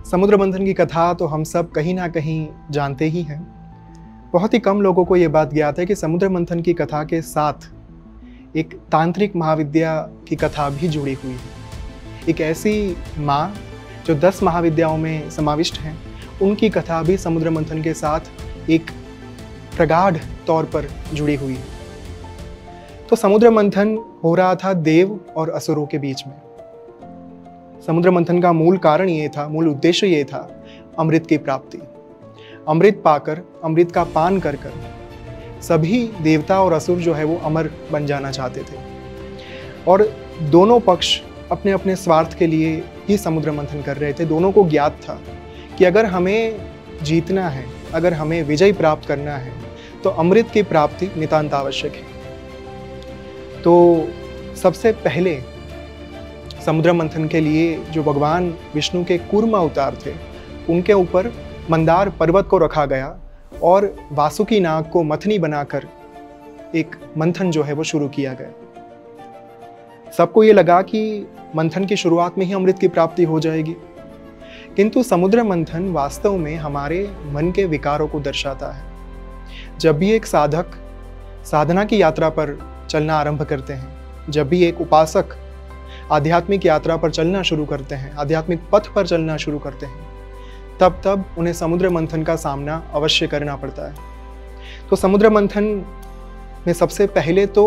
समुद्र मंथन की कथा तो हम सब कहीं ना कहीं जानते ही हैं। बहुत ही कम लोगों को ये बात ज्ञात है कि समुद्र मंथन की कथा के साथ एक तांत्रिक महाविद्या की कथा भी जुड़ी हुई है। एक ऐसी माँ जो 10 महाविद्याओं में समाविष्ट हैं, उनकी कथा भी समुद्र मंथन के साथ एक प्रगाढ़ तौर पर जुड़ी हुई है। तो समुद्र मंथन हो रहा था देव और असुरों के बीच में। समुद्र मंथन का मूल कारण ये था, मूल उद्देश्य ये था, अमृत की प्राप्ति। अमृत पाकर, अमृत का पान कर कर सभी देवता और असुर जो है वो अमर बन जाना चाहते थे। और दोनों पक्ष अपने अपने स्वार्थ के लिए ही समुद्र मंथन कर रहे थे। दोनों को ज्ञात था कि अगर हमें जीतना है, अगर हमें विजय प्राप्त करना है, तो अमृत की प्राप्ति नितांत आवश्यक है। तो सबसे पहले समुद्र मंथन के लिए जो भगवान विष्णु के कूर्म अवतार थे, उनके ऊपर मंदार पर्वत को रखा गया और वासुकी नाग को मथनी बनाकर एक मंथन जो है वो शुरू किया गया। सबको ये लगा कि मंथन की शुरुआत में ही अमृत की प्राप्ति हो जाएगी, किंतु समुद्र मंथन वास्तव में हमारे मन के विकारों को दर्शाता है। जब भी एक साधक साधना की यात्रा पर चलना आरंभ करते हैं, जब भी एक उपासक आध्यात्मिक यात्रा पर चलना शुरू करते हैं, आध्यात्मिक पथ पर चलना शुरू करते हैं, तब उन्हें समुद्र मंथन का सामना अवश्य करना पड़ता है। तो समुद्र मंथन में सबसे पहले तो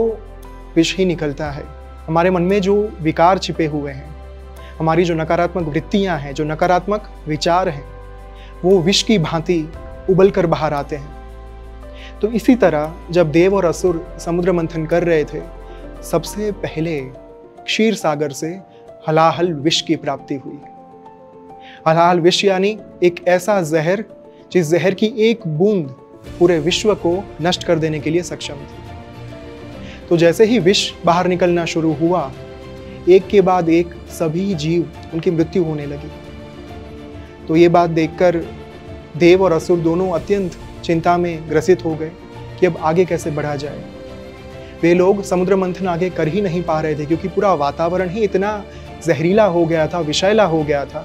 विष ही निकलता है। हमारे मन में जो विकार छिपे हुए हैं, हमारी जो नकारात्मक वृत्तियां हैं, जो नकारात्मक विचार हैं, वो विष की भांति उबल कर बाहर आते हैं। तो इसी तरह जब देव और असुर समुद्र मंथन कर रहे थे, सबसे पहले क्षीर सागर से हलाहल विष की प्राप्ति हुई। हलाहल विष यानी एक ऐसा जहर जिस जहर की एक बूंद पूरे विश्व को नष्ट कर देने के लिए सक्षम थी। तो जैसे ही विष बाहर निकलना शुरू हुआ, एक के बाद एक सभी जीव उनकी मृत्यु होने लगी। तो ये बात देखकर देव और असुर दोनों अत्यंत चिंता में ग्रसित हो गए कि अब आगे कैसे बढ़ा जाए। वे लोग समुद्र मंथन आगे कर ही नहीं पा रहे थे, क्योंकि पूरा वातावरण ही इतना जहरीला हो गया था, विषैला हो गया था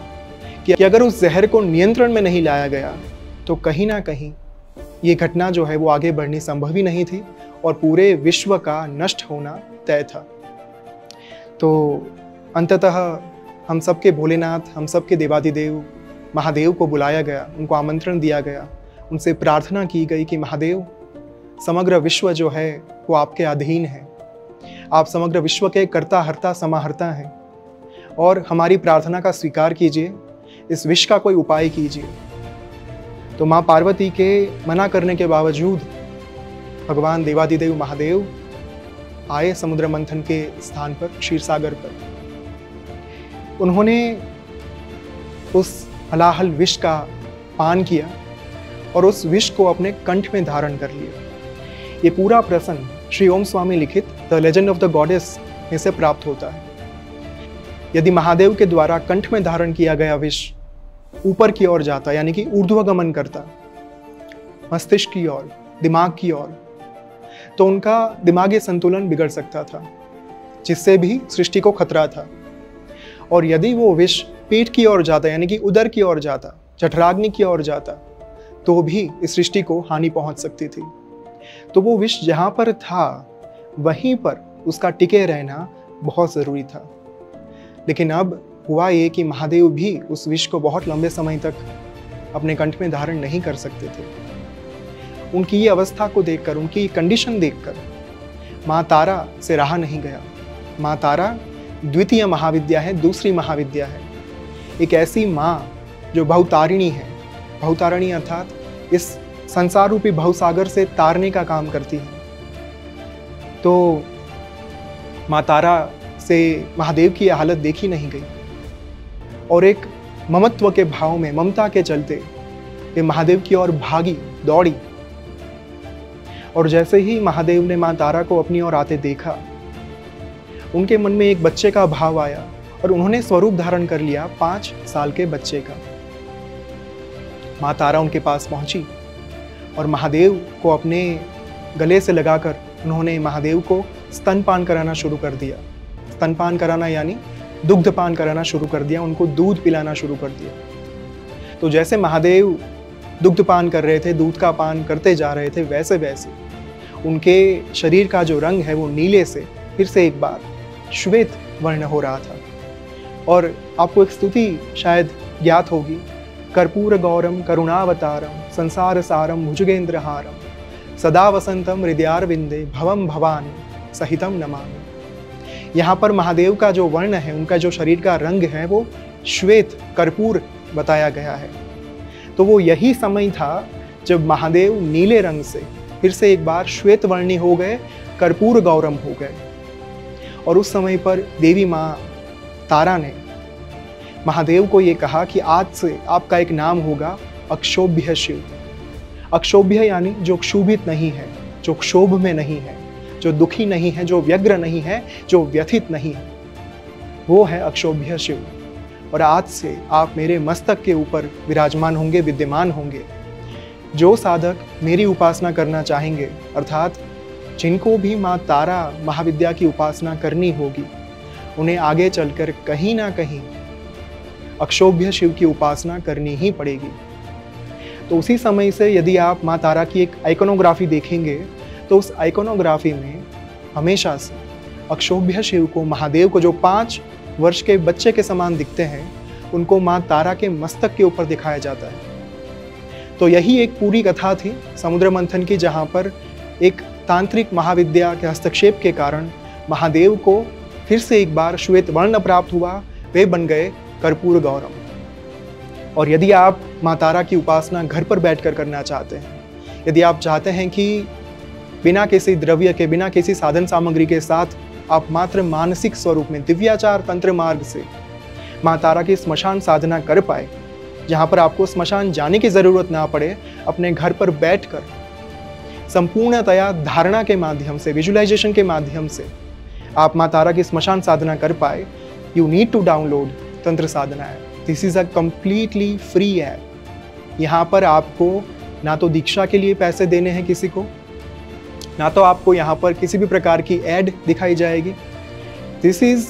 कि अगर उस जहर को नियंत्रण में नहीं लाया गया तो कहीं ना कहीं ये घटना जो है वो आगे बढ़नी संभव ही नहीं थी और पूरे विश्व का नष्ट होना तय था। तो अंततः हम सबके भोलेनाथ, हम सबके देवादिदेव महादेव को बुलाया गया, उनको आमंत्रण दिया गया, उनसे प्रार्थना की गई कि महादेव, समग्र विश्व जो है वो आपके अधीन है। आप समग्र विश्व के कर्ता हर्ता समाहर्ता हैं और हमारी प्रार्थना का स्वीकार कीजिए, इस विष का कोई उपाय कीजिए। तो माँ पार्वती के मना करने के बावजूद भगवान देवादिदेव महादेव आए समुद्र मंथन के स्थान पर, क्षीर सागर पर। उन्होंने उस हलाहल विष का पान किया और उस विष को अपने कंठ में धारण कर लिया। ये पूरा प्रसंग श्री ओम स्वामी लिखित the legend of the goddess में से प्राप्त होता है। यदि महादेव के द्वारा कंठ में धारण किया गया विष ऊपर की ओर जाता, यानी कि ऊर्ध्वगमन करता, मस्तिष्क की ओर, दिमाग की ओर, तो उनका दिमागी संतुलन बिगड़ सकता था, जिससे भी सृष्टि को खतरा था। और यदि वो विष पेट की ओर जाता, यानी कि उदर की ओर जाता, जठराग्नि की ओर जाता, तो भी इस सृष्टि को हानि पहुंच सकती थी। तो वो विष जहां पर था, वहीं पर उसका टिके रहना बहुत ज़रूरी था। लेकिन अब हुआ ये कि महादेव भी उस विष को बहुत लंबे समय तक अपने कंठ में धारण नहीं कर सकते थे। उनकी ये अवस्था को देखकर, उनकी कंडीशन देखकर माँ तारा से रहा नहीं गया। माँ तारा द्वितीय महाविद्या है, दूसरी महाविद्या है। एक ऐसी माँ जो भवतारिणी है। भवतारिणी अर्थात इस संसार रूपी भवसागर से तारने का काम करती है। तो माँ तारा से महादेव की यह हालत देखी नहीं गई और एक ममत्व के भाव में, ममता के चलते वे महादेव की ओर भागी, दौड़ी। और जैसे ही महादेव ने माँ तारा को अपनी ओर आते देखा, उनके मन में एक बच्चे का भाव आया और उन्होंने स्वरूप धारण कर लिया 5 साल के बच्चे का। माँ तारा उनके पास पहुंची और महादेव को अपने गले से लगाकर उन्होंने महादेव को स्तनपान कराना शुरू कर दिया। स्तनपान कराना यानी दुग्धपान कराना शुरू कर दिया, उनको दूध पिलाना शुरू कर दिया। तो जैसे महादेव दुग्धपान कर रहे थे, दूध का पान करते जा रहे थे, वैसे वैसे उनके शरीर का जो रंग है वो नीले से फिर से एक बार श्वेत वर्ण हो रहा था। और आपको एक स्तुति शायद ज्ञात होगी, कर्पूर गौरम करुणावतारम संसार सारम भुजगेंद्रहारम सदा वसंतम हृदयारविंदे भवम भवानी सहितम नमामि। यहाँ पर महादेव का जो वर्ण है, उनका जो शरीर का रंग है वो श्वेत कर्पूर बताया गया है। तो वो यही समय था जब महादेव नीले रंग से फिर से एक बार श्वेत वर्णी हो गए, कर्पूर गौरम हो गए। और उस समय पर देवी माँ तारा ने महादेव को ये कहा कि आज से आपका एक नाम होगा अक्षोभ्य शिव। अक्षोभ्य यानी जो क्षोभित नहीं है, जो क्षोभ में नहीं है, जो दुखी नहीं है, जो व्यग्र नहीं है, जो व्यथित नहीं है, वो है अक्षोभ्य शिव। और आज से आप मेरे मस्तक के ऊपर विराजमान होंगे, विद्यमान होंगे। जो साधक मेरी उपासना करना चाहेंगे, अर्थात जिनको भी माँ तारा महाविद्या की उपासना करनी होगी, उन्हें आगे चलकर कहीं ना कहीं अक्षोभ्य शिव की उपासना करनी ही पड़ेगी। तो उसी समय से यदि आप माँ तारा की एक आइकोनोग्राफी देखेंगे तो उस आइकोनोग्राफी में हमेशा से अक्षोभ्य शिव को, महादेव को, जो 5 वर्ष के बच्चे के समान दिखते हैं, उनको माँ तारा के मस्तक के ऊपर दिखाया जाता है। तो यही एक पूरी कथा थी समुद्र मंथन की, जहाँ पर एक तांत्रिक महाविद्या के हस्तक्षेप के कारण महादेव को फिर से एक बार श्वेत वर्ण प्राप्त हुआ, वे बन गए कर्पूर गौरम। और यदि आप माँ तारा की उपासना घर पर बैठकर करना चाहते हैं, यदि आप चाहते हैं कि बिना किसी द्रव्य के, बिना किसी साधन सामग्री के साथ आप मात्र मानसिक स्वरूप में दिव्याचार तंत्र मार्ग से माँ तारा की स्मशान साधना कर पाए, जहाँ पर आपको स्मशान जाने की ज़रूरत ना पड़े, अपने घर पर बैठकर संपूर्णतया धारणा के माध्यम से, विजुअलाइजेशन के माध्यम से आप माँ तारा की स्मशान साधना कर पाए, you need to download Tantra Sadhana app. This is a completely free app. यहाँ पर आपको ना तो दीक्षा के लिए पैसे देने हैं किसी को, ना तो आपको यहाँ पर किसी भी प्रकार की ऐड दिखाई जाएगी। This is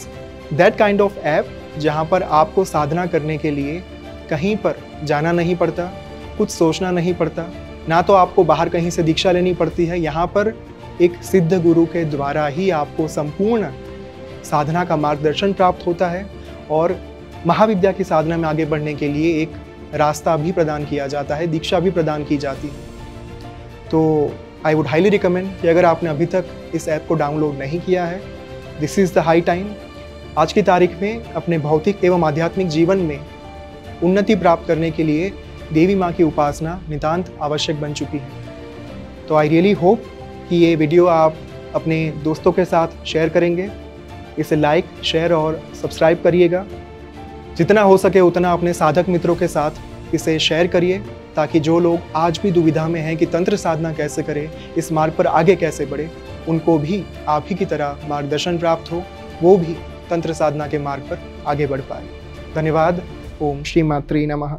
that kind of app जहाँ पर आपको साधना करने के लिए कहीं पर जाना नहीं पड़ता, कुछ सोचना नहीं पड़ता, ना तो आपको बाहर कहीं से दीक्षा लेनी पड़ती है। यहाँ पर एक सिद्ध गुरु के द्वारा ही आपको संपूर्ण साधना का मार्गदर्शन प्राप्त होता है और महाविद्या की साधना में आगे बढ़ने के लिए एक रास्ता भी प्रदान किया जाता है, दीक्षा भी प्रदान की जाती है। तो आई वुड हाईली रिकमेंड कि अगर आपने अभी तक इस ऐप को डाउनलोड नहीं किया है, this is the high time. आज की तारीख में अपने भौतिक एवं आध्यात्मिक जीवन में उन्नति प्राप्त करने के लिए देवी माँ की उपासना नितांत आवश्यक बन चुकी है। तो आई रियली होप कि ये वीडियो आप अपने दोस्तों के साथ शेयर करेंगे। इसे लाइक, शेयर और सब्सक्राइब करिएगा। जितना हो सके उतना अपने साधक मित्रों के साथ इसे शेयर करिए, ताकि जो लोग आज भी दुविधा में हैं कि तंत्र साधना कैसे करें, इस मार्ग पर आगे कैसे बढ़े, उनको भी आप ही की तरह मार्गदर्शन प्राप्त हो, वो भी तंत्र साधना के मार्ग पर आगे बढ़ पाए। धन्यवाद। ओम श्री मात्रे नमः।